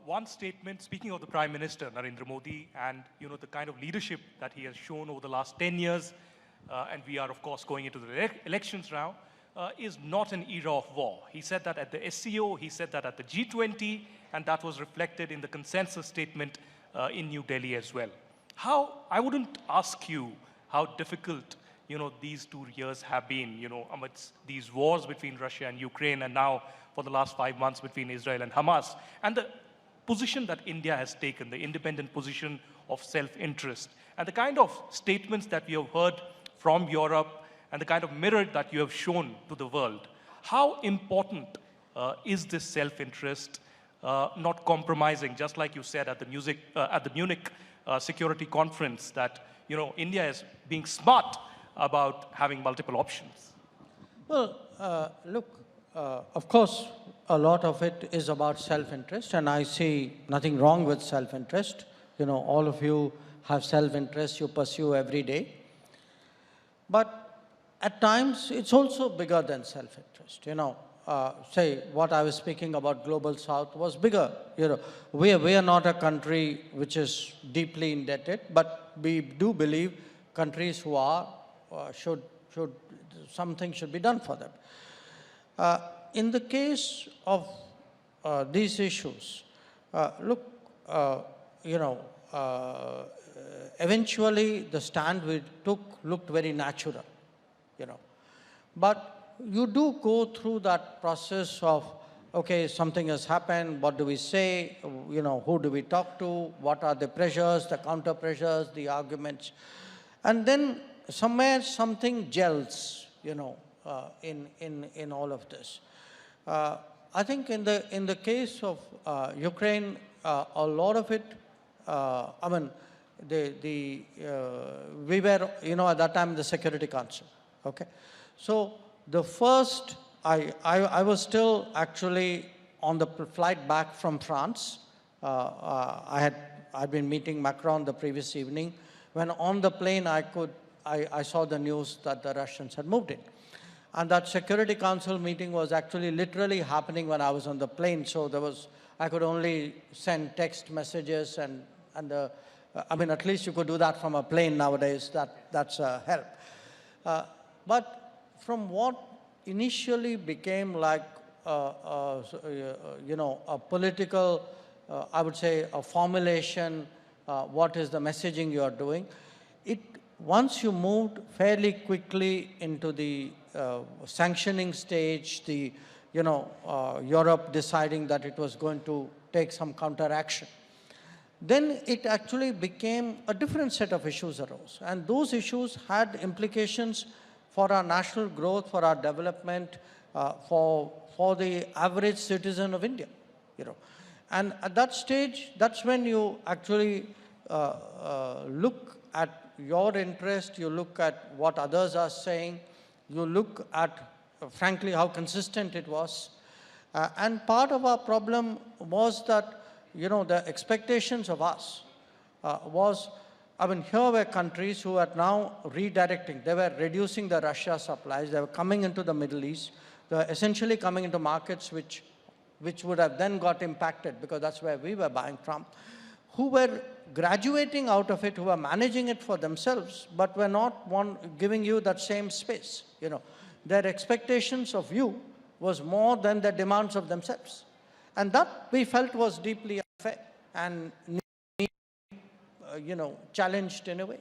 One statement, speaking of the Prime Minister, Narendra Modi, and the kind of leadership that he has shown over the last 10 years, and we are, of course, going into the elections now, is not an era of war. He said that at the SCO, he said that at the G20, and that was reflected in the consensus statement in New Delhi as well. I wouldn't ask you how difficult these 2 years have been, amidst these wars between Russia and Ukraine, and now for the last 5 months between Israel and Hamas, and the position that India has taken, the independent position of self-interest, and the kind of statements that we have heard from Europe, and the kind of mirror that you have shown to the world. How important is this self-interest, not compromising, just like you said at the Munich Security Conference, that India is being smart about having multiple options? Well, look, of course, a lot of it is about self-interest, and I see nothing wrong with self-interest. All of you have self-interest you pursue every day. But at times, it's also bigger than self-interest. Say what I was speaking about Global South was bigger. We are not a country which is deeply indebted, but we do believe countries who are something should be done for them. In the case of these issues, look, eventually the stand we took looked very natural, But you do go through that process of, okay, something has happened, what do we say, who do we talk to, what are the pressures, the counter pressures, the arguments. And then somewhere something gels, in all of this. I think in the case of Ukraine, a lot of it, we were, at that time in the Security Council, okay? So the first, I was still actually on the flight back from France. I'd been meeting Macron the previous evening. When on the plane, I saw the news that the Russians had moved in. And that Security Council meeting was actually literally happening when I was on the plane. So I could only send text messages and at least you could do that from a plane nowadays. That's a help. But from what initially became like, a political, I would say, a formulation, what is the messaging you are doing, once you moved fairly quickly into the sanctioning stage, Europe deciding that it was going to take some counteraction, then it actually became a different set of issues arose. And those issues had implications for our national growth, for our development, for the average citizen of India, And at that stage, that's when you actually look at your interest, you look at what others are saying, you look at, frankly, how consistent it was. And part of our problem was that, the expectations of us here were countries who are now redirecting. They were reducing the Russia supplies. They were coming into the Middle East. They were essentially coming into markets which would have then got impacted because that's where we were buying from, who were graduating out of it, who were managing it for themselves, but were not giving you that same space. Their expectations of you was more than the demands of themselves. And that we felt was deeply unfair and challenged in a way.